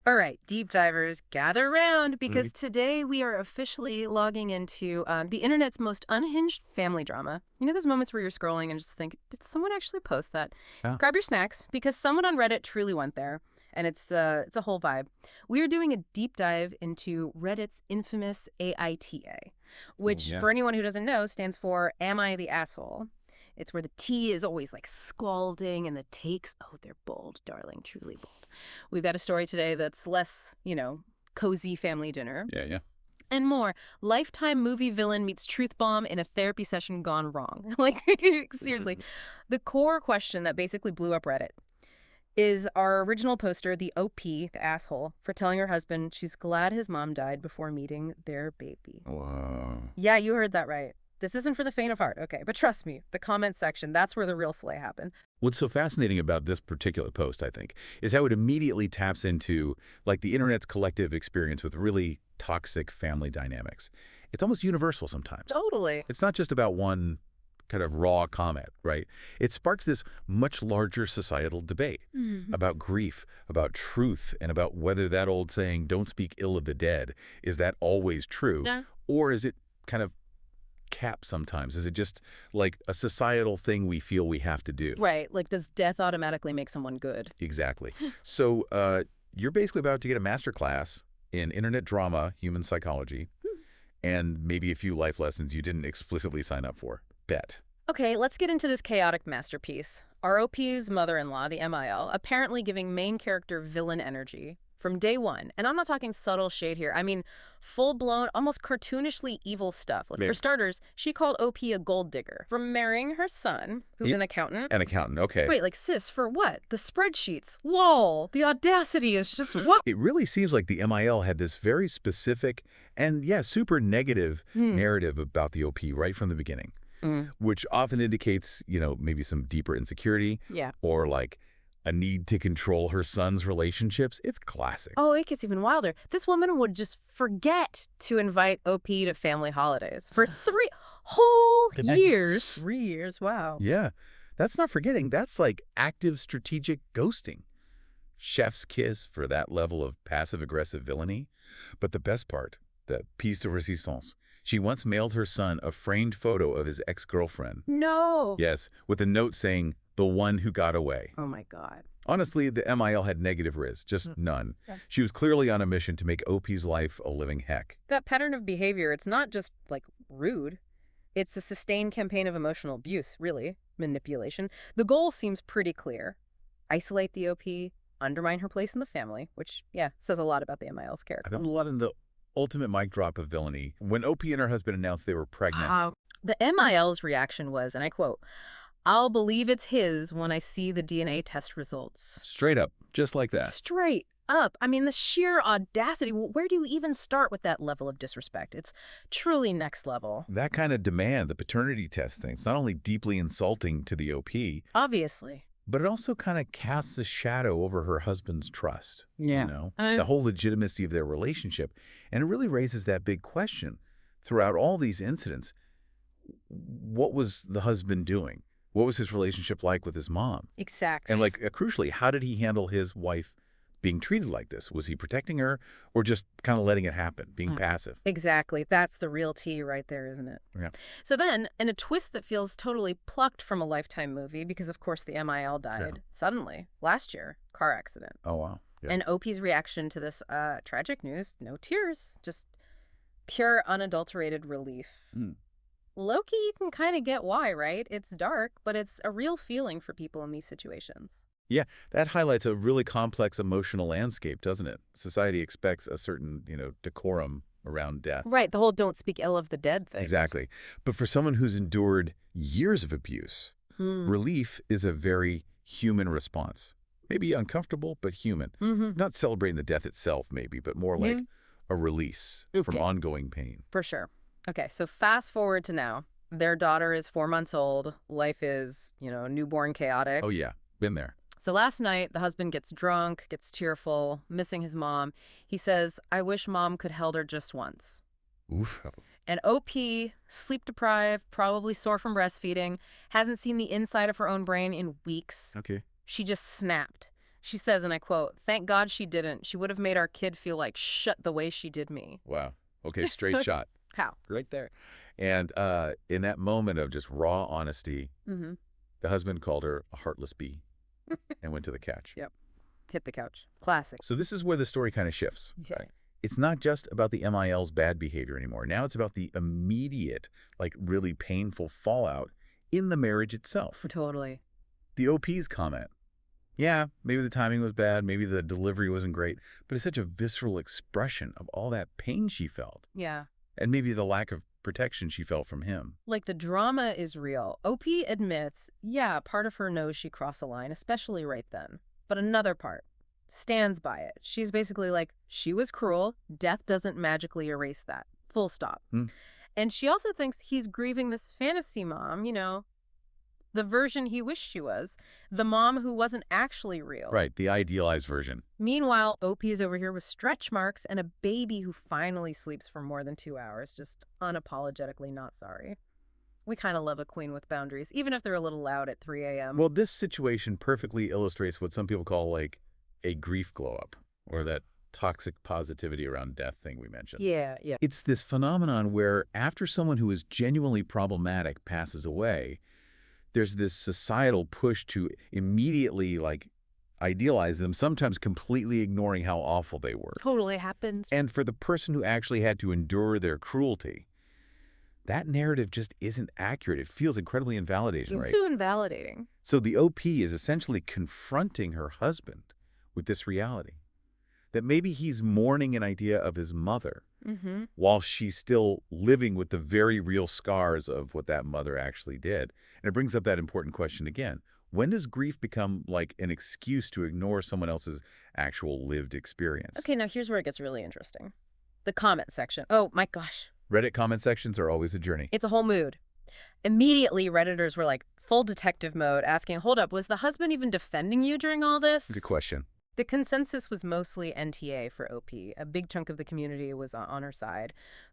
All right, deep divers, gather round because today we are officially logging into the internet's most unhinged family drama. You know those moments where you're scrolling and just think, did someone actually post that? Yeah. Grab your snacks because someone on Reddit truly went there, and it's a whole vibe. We are doing a deep dive into Reddit's infamous AITA, which, yeah. for anyone who doesn't know, stands for Am I the Asshole? It's where the T is always like scalding and the takes, oh, they're bold, darling, truly bold. We've got a story today that's less, cozy family dinner Yeah. and more. Lifetime movie villain meets truth bomb in a therapy session gone wrong. Like, seriously. The core question that basically blew up Reddit is our original poster, the OP, the asshole, for telling her husband she's glad his mom died before meeting their baby. Whoa. Yeah, you heard that right. This isn't for the faint of heart, okay? But trust me, the comment section, that's where the real slay happened. What's so fascinating about this particular post, I think, is how it immediately taps into, like, the internet's collective experience with really toxic family dynamics. It's almost universal sometimes. Totally. It's not just about one kind of raw comment, right? It sparks this much larger societal debate about grief, about truth, and about whether that old saying, don't speak ill of the dead, is that always true? Yeah. Or is it kind of cap sometimes? Is it just like a societal thing we feel we have to do? Right. Like, does death automatically make someone good? Exactly. So you're basically about to get a master class in internet drama, human psychology, and maybe a few life lessons you didn't explicitly sign up for. Bet. Okay, let's get into this chaotic masterpiece. ROP's mother-in-law, the MIL, apparently giving main character villain energy from day one. And I'm not talking subtle shade here. I mean full-blown, almost cartoonishly evil stuff. Like, for starters, she called OP a gold digger for marrying her son, who's an accountant. An accountant, okay. Wait, like, sis, for what? The spreadsheets. Lol. The audacity is just what? It really seems like the MIL had this very specific and, yeah, super negative narrative about the OP right from the beginning, which often indicates, maybe some deeper insecurity. Yeah. Or, like, a need to control her son's relationships. It's classic. Oh, it gets even wilder. This woman would just forget to invite OP to family holidays for 3 whole years. 3 years, wow. Yeah. That's not forgetting. That's like active strategic ghosting. Chef's kiss for that level of passive-aggressive villainy. But the best part, the piece de resistance, she once mailed her son a framed photo of his ex-girlfriend. No. Yes, with a note saying, the one who got away. Oh, my God. Honestly, the MIL had negative riz, just none. Yeah. She was clearly on a mission to make OP's life a living heck. That pattern of behavior, it's not just, like, rude. It's a sustained campaign of emotional abuse, really. Manipulation. The goal seems pretty clear. Isolate the OP, undermine her place in the family, which, yeah, says a lot about the MIL's character. I found a lot in the ultimate mic drop of villainy. When OP and her husband announced they were pregnant. The MIL's reaction was, and I quote, "I'll believe it's his when I see the DNA test results." Straight up, just like that. Straight up. I mean, the sheer audacity. Where do you even start with that level of disrespect? It's truly next level. That kind of demand, the paternity test thing, it's not only deeply insulting to the OP. Obviously. But it also kind of casts a shadow over her husband's trust. Yeah. The whole legitimacy of their relationship. And it really raises that big question. Throughout all these incidents, what was the husband doing? What was his relationship like with his mom? Exactly. And, like, crucially, how did he handle his wife being treated like this? Was he protecting her or just kind of letting it happen, being passive? Exactly. That's the real tea right there, isn't it? Yeah. So then, in a twist that feels totally plucked from a Lifetime movie, because, of course, the MIL died suddenly last year, car accident. Oh, wow. Yeah. And OP's reaction to this tragic news, no tears, just pure unadulterated relief. Low-key, you can kind of get why, right? It's dark, but it's a real feeling for people in these situations. Yeah, that highlights a really complex emotional landscape, doesn't it? Society expects a certain, decorum around death. Right, the whole don't speak ill of the dead thing. Exactly. But for someone who's endured years of abuse, relief is a very human response. Maybe uncomfortable, but human. Not celebrating the death itself, maybe, but more like a release from ongoing pain. For sure. Okay, so fast forward to now. Their daughter is 4 months old. Life is, newborn chaotic. Oh, yeah. Been there. So last night, the husband gets drunk, gets tearful, missing his mom. He says, "I wish mom could held her just once." Oof. And OP, sleep-deprived, probably sore from breastfeeding, hasn't seen the inside of her own brain in weeks. Okay. She just snapped. She says, and I quote, "Thank God she didn't. She would have made our kid feel like shit the way she did me." Wow. Okay, straight shot. How? Right there. And in that moment of just raw honesty, Mm-hmm. the husband called her a heartless bee and went to the couch. Yep. Hit the couch. Classic. So this is where the story kind of shifts. Okay. It's not just about the MIL's bad behavior anymore. Now it's about the immediate, like really painful fallout in the marriage itself. Totally. The OP's comment. Yeah, maybe the timing was bad, maybe the delivery wasn't great, but it's such a visceral expression of all that pain she felt. Yeah. And maybe the lack of protection she felt from him. Like, the drama is real. OP admits, yeah, part of her knows she crossed a line, especially right then. But another part stands by it. She's basically like, she was cruel. Death doesn't magically erase that. Full stop. And she also thinks he's grieving this fantasy mom, the version he wished she was, the mom who wasn't actually real. Right, the idealized version. Meanwhile, OP is over here with stretch marks and a baby who finally sleeps for more than 2 hours, just unapologetically not sorry. We kind of love a queen with boundaries, even if they're a little loud at 3 a.m. Well, this situation perfectly illustrates what some people call like a grief glow-up, or that toxic positivity around death thing we mentioned. Yeah. It's this phenomenon where after someone who is genuinely problematic passes away, there's this societal push to immediately like idealize them, sometimes completely ignoring how awful they were. Totally happens. And for the person who actually had to endure their cruelty, that narrative just isn't accurate. It feels incredibly invalidating, right? It's so invalidating. So the OP is essentially confronting her husband with this reality, that maybe he's mourning an idea of his mother while she's still living with the very real scars of what that mother actually did. And it brings up that important question again. When does grief become like an excuse to ignore someone else's actual lived experience? Okay, now here's where it gets really interesting. The comment section. Oh, my gosh. Reddit comment sections are always a journey. It's a whole mood. Immediately, Redditors were like full detective mode, asking, hold up, was the husband even defending you during all this? Good question. The consensus was mostly NTA for OP. A big chunk of the community was on her side.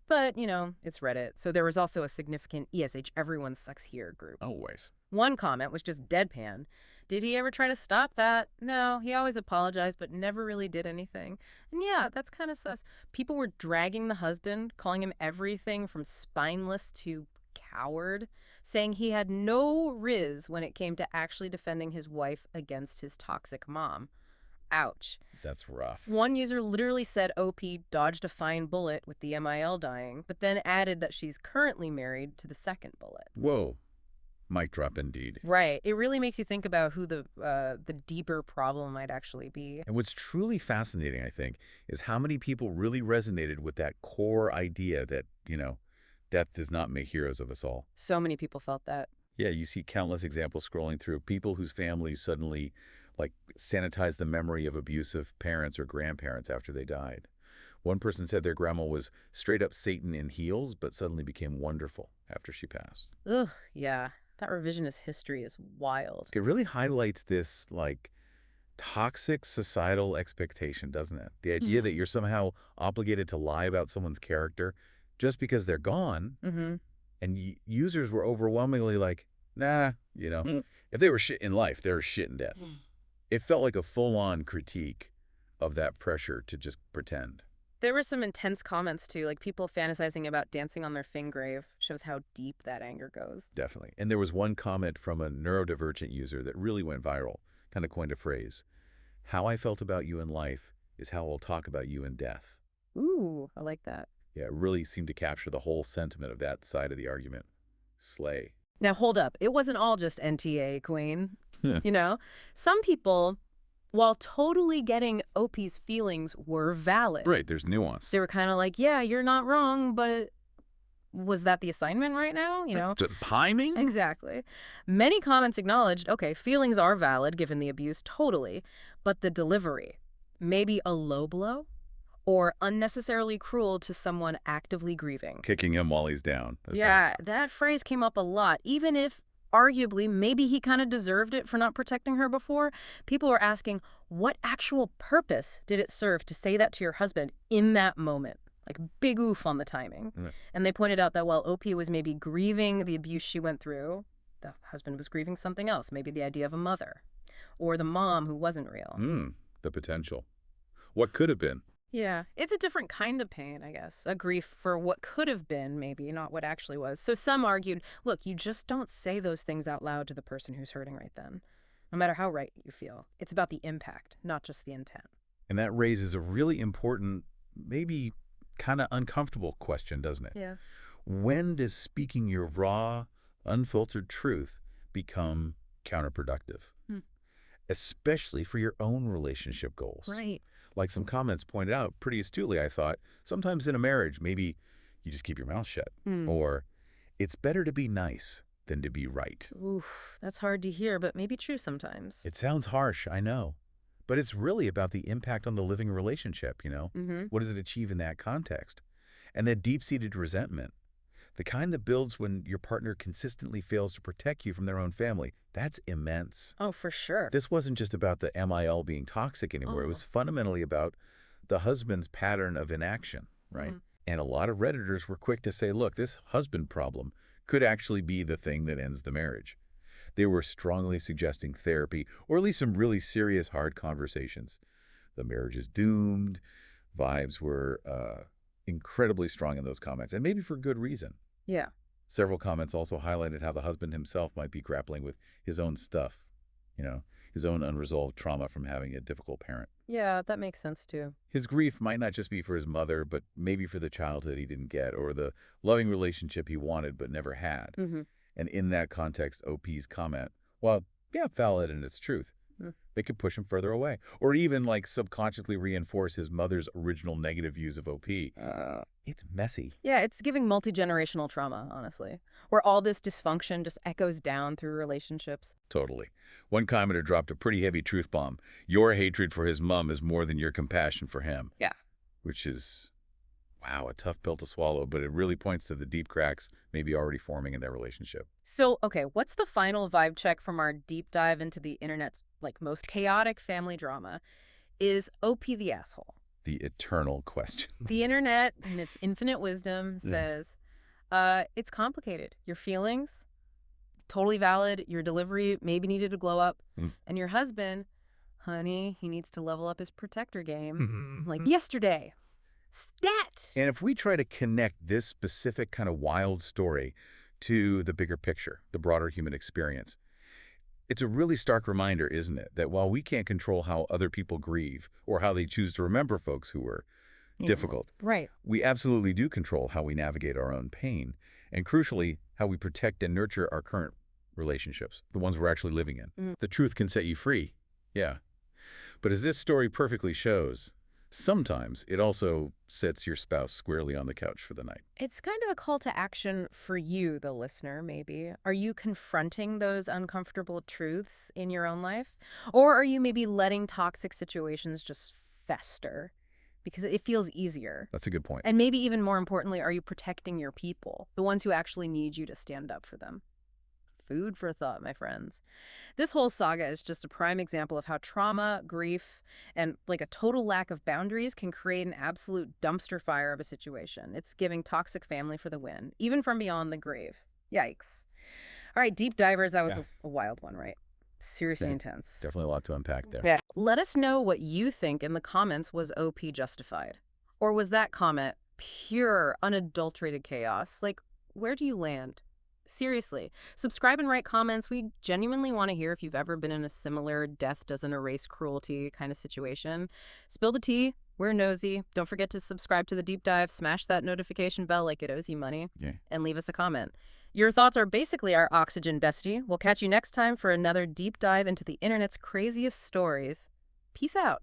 But, it's Reddit. So there was also a significant ESH everyone sucks here group. Always. One comment was just deadpan. Did he ever try to stop that? No, he always apologized, but never really did anything. And yeah, that's kind of sus. People were dragging the husband, calling him everything from spineless to coward, saying he had no riz when it came to actually defending his wife against his toxic mom. Ouch. That's rough. One user literally said OP dodged a fine bullet with the MIL dying, but then added that she's currently married to the second bullet. Whoa. Mic drop indeed. Right. It really makes you think about who the deeper problem might actually be. And what's truly fascinating, I think, is how many people really resonated with that core idea that, death does not make heroes of us all. So many people felt that. Yeah, you see countless examples scrolling through people whose families suddenly sanitize the memory of abusive parents or grandparents after they died. One person said their grandma was straight up Satan in heels, but suddenly became wonderful after she passed. Ugh, yeah. That revisionist history is wild. It really highlights this, toxic societal expectation, doesn't it? The idea that you're somehow obligated to lie about someone's character just because they're gone. And users were overwhelmingly like, nah, if they were shit in life, they were shit in death. It felt like a full-on critique of that pressure to just pretend. There were some intense comments, too, like people fantasizing about dancing on their grave. Shows how deep that anger goes. Definitely. And there was one comment from a neurodivergent user that really went viral, kind of coined a phrase. How I felt about you in life is how I'll talk about you in death. Ooh, I like that. Yeah, it really seemed to capture the whole sentiment of that side of the argument. Slay. Now, hold up. It wasn't all just NTA, Queen. Some people, while totally getting OP's feelings, were valid. Right, there's nuance. They were kind of like, yeah, you're not wrong, but was that the assignment right now? Timing? Exactly. Many comments acknowledged, okay, feelings are valid given the abuse, totally, but the delivery, maybe a low blow or unnecessarily cruel to someone actively grieving. Kicking him while he's down. Yeah, that phrase came up a lot, even if arguably, maybe he kind of deserved it for not protecting her before. People were asking, what actual purpose did it serve to say that to your husband in that moment? Like, big oof on the timing. And they pointed out that while OP was maybe grieving the abuse she went through, the husband was grieving something else, maybe the idea of a mother. or the mom who wasn't real. The potential. What could have been. Yeah, it's a different kind of pain, I guess. A grief for what could have been, maybe, not what actually was. So some argued, look, you just don't say those things out loud to the person who's hurting right then, no matter how right you feel. It's about the impact, not just the intent. And that raises a really important, maybe kind of uncomfortable question, doesn't it? Yeah. When does speaking your raw, unfiltered truth become counterproductive? Especially for your own relationship goals. Right. Like some comments pointed out pretty astutely, I thought, sometimes in a marriage, maybe you just keep your mouth shut. Or it's better to be nice than to be right. Oof, that's hard to hear, but maybe true sometimes. It sounds harsh, I know. But it's really about the impact on the living relationship, you know? What does it achieve in that context? And that deep-seated resentment, the kind that builds when your partner consistently fails to protect you from their own family, that's immense. Oh, for sure. This wasn't just about the MIL being toxic anymore. It was fundamentally about the husband's pattern of inaction, right? And a lot of Redditors were quick to say, look, this husband problem could actually be the thing that ends the marriage. They were strongly suggesting therapy, or at least some really serious, hard conversations. The marriage is doomed. Vibes were incredibly strong in those comments, and maybe for good reason. Yeah. Several comments also highlighted how the husband himself might be grappling with his own stuff, you know, his own unresolved trauma from having a difficult parent. Yeah, that makes sense too. His grief might not just be for his mother, but maybe for the childhood he didn't get, or the loving relationship he wanted but never had. And in that context, OP's comment, well, yeah, valid in its truth. They could push him further away, or even like subconsciously reinforce his mother's original negative views of OP. It's messy. Yeah, it's giving multi-generational trauma, honestly, where all this dysfunction just echoes down through relationships. Totally. One commenter dropped a pretty heavy truth bomb. Your hatred for his mom is more than your compassion for him. Yeah. Which is, wow, a tough pill to swallow, but it really points to the deep cracks maybe already forming in their relationship. So, okay, what's the final vibe check from our deep dive into the internet's most chaotic family drama? Is OP the asshole? The eternal question. The internet, in its infinite wisdom, says, it's complicated. Your feelings, totally valid. Your delivery maybe needed to glow up. And your husband, honey, he needs to level up his protector game. Like yesterday. Stat! And if we try to connect this specific kind of wild story to the bigger picture, the broader human experience, it's a really stark reminder, isn't it, that while we can't control how other people grieve or how they choose to remember folks who were difficult, right, we absolutely do control how we navigate our own pain, and crucially, how we protect and nurture our current relationships, the ones we're actually living in. The truth can set you free, yeah. But as this story perfectly shows, sometimes it also sets your spouse squarely on the couch for the night. It's kind of a call to action for you, the listener, maybe. Are you confronting those uncomfortable truths in your own life? Or are you maybe letting toxic situations just fester? Because it feels easier. That's a good point. And maybe even more importantly, are you protecting your people, the ones who actually need you to stand up for them? Food for thought, my friends. This whole saga is just a prime example of how trauma, grief, and a total lack of boundaries can create an absolute dumpster fire of a situation. It's giving toxic family for the win, even from beyond the grave. Yikes. All right, deep divers, that was a wild one, right? Seriously intense. Definitely a lot to unpack there. Yeah. Let us know what you think in the comments. Was OP justified? Or was that comment pure, unadulterated chaos? Where do you land? Seriously, subscribe and write comments. We genuinely want to hear if you've ever been in a similar death doesn't erase cruelty kind of situation. Spill the tea. We're nosy. Don't forget to subscribe to the deep dive. Smash that notification bell like it owes you money. And leave us a comment. Your thoughts are basically our oxygen, bestie. We'll catch you next time for another deep dive into the internet's craziest stories. Peace out.